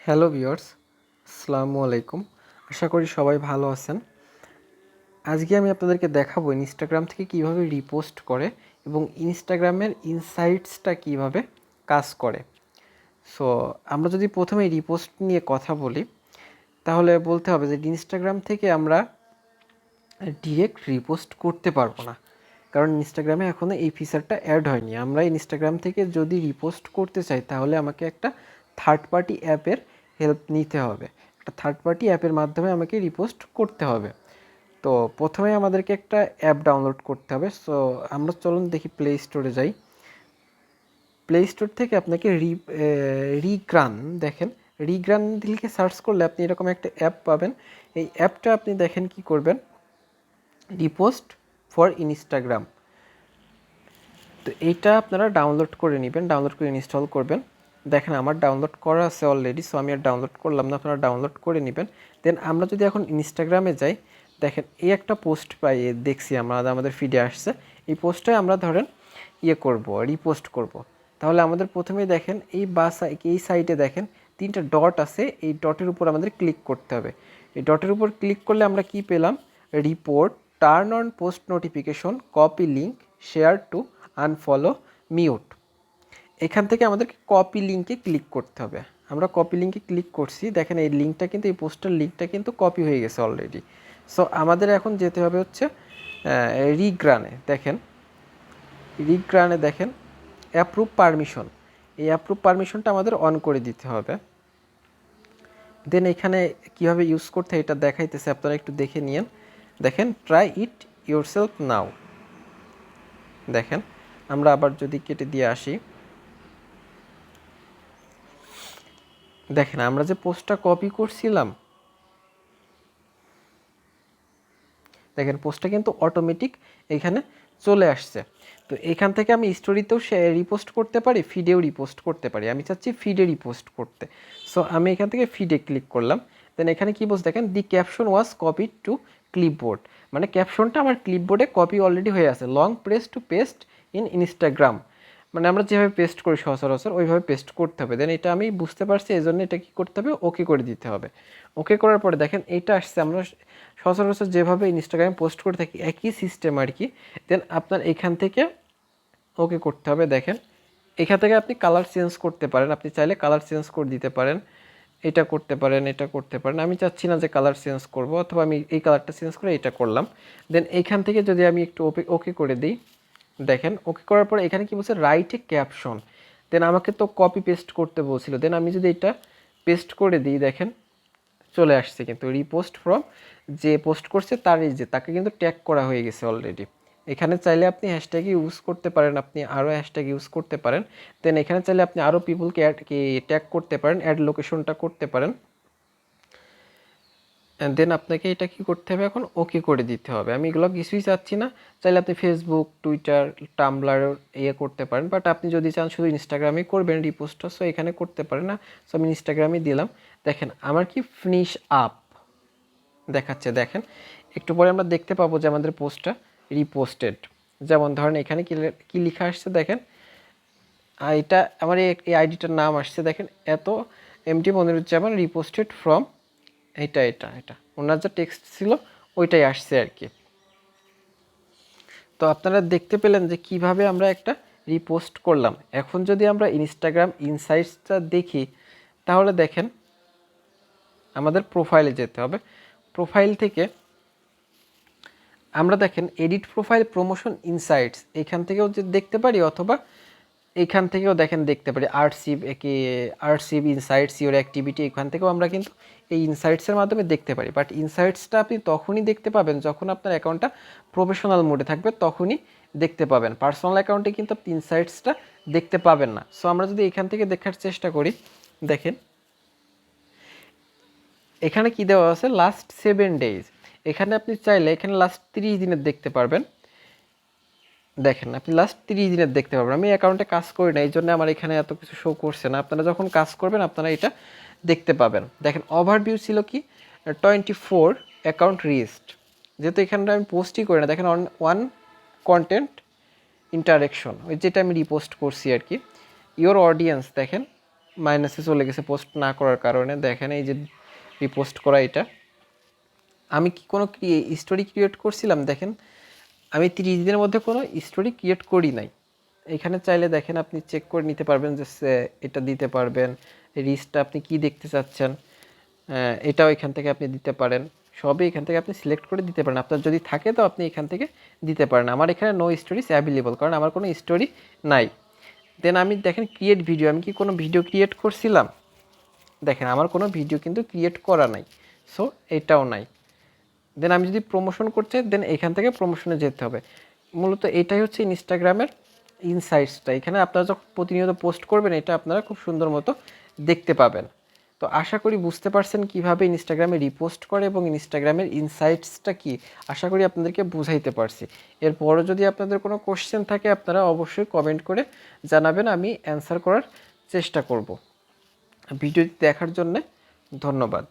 Hello viewers, আসসালামু আলাইকুম। আশা করি সবাই ভালো আছেন। আজকে আমি আপনাদেরকে দেখাবো ইনস্টাগ্রাম থেকে কিভাবে রিপোস্ট করে এবং ইনস্টাগ্রামের ইনসাইটসটা কিভাবে কাজ করে। সো আমরা যদি প্রথমে রিপোস্ট নিয়ে কথা বলি, তাহলে বলতে হবে যে ইনস্টাগ্রাম থেকে আমরা ডিরেক্ট রিপোস্ট করতে পারবো না, কারণ ইনস্টাগ্রামে এখনও এই ফিচারটা অ্যাড হয়নি। আমরা ইনস্টাগ্রাম থেকে যদি রিপোস্ট করতে চাই তাহলে আমাকে একটা থার্ড পার্টি অ্যাপের হেল্প নিতে হবে। একটা থার্ড পার্টি অ্যাপের মাধ্যমে আমাকে রিপোস্ট করতে হবে। তো প্রথমে আমাদেরকে একটা অ্যাপ ডাউনলোড করতে হবে। সো আমরা চলুন দেখি প্লে স্টোরে যাই। প্লে স্টোর থেকে আপনাকে রিগ্রান দেখেন, রিগ্রান লিখে সার্চ করলে আপনি এরকম একটা অ্যাপ পাবেন। এই অ্যাপটা আপনি দেখেন কি করবেন, রিপোস্ট ফর ইনস্টাগ্রাম। তো এইটা আপনারা ডাউনলোড করে নেবেন, ডাউনলোড করে ইনস্টল করবেন। দেখেন আমার ডাউনলোড করা আছে অলরেডি, সো আমি আর ডাউনলোড করলাম না, আপনারা ডাউনলোড করে নেবেন। দেন আমরা যদি এখন ইনস্টাগ্রামে যাই, দেখেন এই একটা পোস্ট পাই, দেখছি আমরা, আমাদের ফিডে আসছে। এই পোস্টটাই আমরা ধরেন করব, রিপোস্ট করব। তাহলে আমাদের প্রথমেই দেখেন এই সাইডে দেখেন তিনটা ডট আছে, এই ডটের উপর আমাদের ক্লিক করতে হবে। এই ডটের উপর ক্লিক করলে আমরা কি পেলাম, report, turn on post notification, copy link, share two, unfollow, mute. এখান থেকে আমাদেরকে কপি লিঙ্কে ক্লিক করতে হবে। আমরা কপি লিঙ্কে ক্লিক করছি, দেখেন এই লিঙ্কটা কিন্তু, এই পোস্টার লিঙ্কটা কিন্তু কপি হয়ে গেছে অলরেডি। সো আমাদের এখন যেতে হবে হচ্ছে রিগ্রানে। দেখেন অ্যাপ্রুভ পারমিশন, এই অ্যাপ্রুভ পারমিশনটা আমাদের অন করে দিতে হবে। দেন এখানে কীভাবে ইউজ করতে এটা দেখাইতেছে, আপনারা একটু দেখে নিন। দেখেন ট্রাই ইট ইয়োরসেলফ নাও। দেখেন আমরা আবার যদি কেটে দিয়ে আসি, দেখেন আমরা যে পোস্টটা কপি করছিলাম, দেখেন পোস্টটা কিন্তু অটোমেটিক এখানে চলে আসছে। তো এখান থেকে আমি স্টোরিতেও রিপোস্ট করতে পারি, ফিডেও রিপোস্ট করতে পারি। আমি চাচ্ছি ফিডে রিপোস্ট করতে। সো আমি এখান থেকে ফিডে ক্লিক করলাম। দেন এখানে কি বলছে দেখেন, the caption was copy to clipboard, মানে ক্যাপশনটা আমার ক্লিপবোর্ডে কপি অলরেডি হয়ে আছে। Long press to paste in Instagram, মানে আমরা যেভাবে পেস্ট করি সচরাচর ওইভাবে পেস্ট করতে হবে। দেন এটা আমি বুঝতে পারছি, এই জন্য এটা কী করতে হবে, ওকে করে দিতে হবে। ওকে করার পরে দেখেন এইটা আসছে, আমরা সচরাচর যেভাবে ইনস্টাগ্রামে পোস্ট করে থাকি একই সিস্টেম আর কি। দেন আপনার এখান থেকে ওকে করতে হবে। দেখেন এখান থেকে আপনি কালার চেঞ্জ করতে পারেন, আপনি চাইলে কালার চেঞ্জ করে দিতে পারেন, এটা করতে পারেন, এটা করতে পারেন। আমি চাচ্ছি না যে কালার চেঞ্জ করব, অথবা আমি এই কালারটা চেঞ্জ করে এটা করলাম। দেন এইখান থেকে যদি আমি একটু ওকে করে দিই, দেখেন ওকে করার পরে এখানে কি বলছে, রাইট এ ক্যাপশন। দেন আমাকে তো কপি পেস্ট করতে বলছিল, দেন আমি যদি এটা পেস্ট করে দিই, দেখেন চলে আসছে কিন্তু রিপোস্ট ফ্রম, যে পোস্ট করছে তার এই যে তাকে কিন্তু ট্যাগ করা হয়ে গেছে অলরেডি। এখানে চাইলে আপনি হ্যাশট্যাগ ইউজ করতে পারেন, আপনি আরও হ্যাশট্যাগ ইউজ করতে পারেন। দেন এখানে চাইলে আপনি আরও পিপলকে ট্যাগ করতে পারেন, অ্যাড লোকেশনটা করতে পারেন। দেন আপনাকে এটা কি করতে হবে, এখন ওকে করে দিতে হবে। আমি এগুলো কিছুই চাচ্ছি না, চাইলে আপনি ফেসবুক, টুইটার, টাম্বলার করতে পারেন, বাট আপনি যদি চান শুধু ইনস্টাগ্রামেই করবেন রিপোস্টটা, সো এখানে করতে পারেন না। সো আমি ইনস্টাগ্রামই দিলাম। দেখেন আমার কি ফিনিশ আপ দেখাচ্ছে। দেখেন একটু পরে আমরা দেখতে পাবো যে আমাদের পোস্টটা রিপোস্টেড। যেমন ধরেন এখানে কি লেখা আসছে, দেখেন এটা আমার এই আইডিটার নাম আসছে, দেখেন এত এমটি মনিরুজ্জামান রিপোস্টেড ফ্রম, এটা ওনার যা টেক্সট ছিল ওইটাই আসছে আর কি। তো আপনারা দেখতে পেলেন যে কিভাবে আমরা একটা রিপোস্ট করলাম। এখন যদি আমরা ইনস্টাগ্রাম ইনসাইটসটা দেখি, তাহলে দেখেন আমাদের প্রোফাইলে যেতে হবে। প্রোফাইল থেকে আমরা দেখেন এডিট প্রোফাইল প্রমোশন ইনসাইটস, এখান থেকেও যে দেখতে পারি, অথবা এখান থেকেও দেখেন দেখতে পারি আরসিভ ইনসাইটস ইওর অ্যাক্টিভিটি, এখান থেকেও আমরা কিন্তু এই ইনসাইটসের মাধ্যমে দেখতে পারি। বাট ইনসাইটসটা আপনি তখনই দেখতে পাবেন যখন আপনার অ্যাকাউন্টটা প্রফেশনাল মোডে থাকবে, তখনই দেখতে পাবেন। পার্সোনাল অ্যাকাউন্টে কিন্তু আপনি ইনসাইটসটা দেখতে পাবেন না। সো আমরা যদি এখান থেকে দেখার চেষ্টা করি, দেখেন এখানে কি দেওয়া আছে, লাস্ট 7 days। এখানে আপনি চাইলে এখানে লাস্ট 30 দিনের দেখতে পারবেন। দেখেন আপনি লাস্ট 30 দিনের দেখতে পারবেন। আমি অ্যাকাউন্টে কাজ করি না, এই জন্য আমার এখানে এত কিছু শো করছে না। আপনারা যখন কাজ করবেন আপনারা এটা দেখতে পাবেন। দেখেন ওভারভিউ ছিল কি 24 অ্যাকাউন্ট রিস্ট, যেহেতু এখানটা আমি পোস্টই করি না। দেখেন ওয়ান কন্টেন্ট ইন্টারেকশন, ওই যেটা আমি রিপোস্ট করছি আর কি। ইওর অডিয়েন্স দেখেন মাইনাসে চলে গেছে পোস্ট না করার কারণে। দেখেন এই যে রিপোস্ট করা, এটা আমি কি কোনো স্টোরি ক্রিয়েট করছিলাম? দেখেন আমি 30 দিনের মধ্যে কোনো স্টোরি ক্রিয়েট করি নাই। এখানে চাইলে দেখেন আপনি চেক করে নিতে পারবেন যে এটা দিতে পারবেন, রিচটা আপনি কি দেখতে চাচ্ছেন, এটাও এখান থেকে আপনি দিতে পারেন। সবই এখান থেকে আপনি সিলেক্ট করে দিতে পারেন। আপনার যদি থাকে তো আপনি এখান থেকে দিতে পারেন। আমার এখানে নো স্টোরিজ অ্যাভেলেবল, কারণ আমার কোনো স্টোরি নাই। দেন আমি দেখেন ক্রিয়েট ভিডিও, আমি কি কোনো ভিডিও ক্রিয়েট করছিলাম? দেখেন আমার কোনো ভিডিও কিন্তু ক্রিয়েট করা নাই, সো এটাও নাই। দেন আমি যদি প্রমোশন করতে চাই, দেন এখান থেকে প্রমোশনে যেতে হবে। মূলত এটাই হচ্ছে ইনস্টাগ্রামের ইনসাইটসটা। এখানে আপনারা যখন প্রতিনিয়ত পোস্ট করবেন, এটা আপনারা খুব সুন্দর মতো দেখতে পাবেন। তো আশা করি বুঝতে পারছেন কিভাবে ইনস্টাগ্রামে রিপোস্ট করে এবং ইনস্টাগ্রামের ইনসাইটসটা কি। আশা করি আপনাদেরকে বুঝাইতে পারছি। এরপরও যদি আপনাদের কোনো কোশ্চেন থাকে, আপনারা অবশ্যই কমেন্ট করে জানাবেন, আমি অ্যান্সার করার চেষ্টা করব। ভিডিওটি দেখার জন্যে ধন্যবাদ।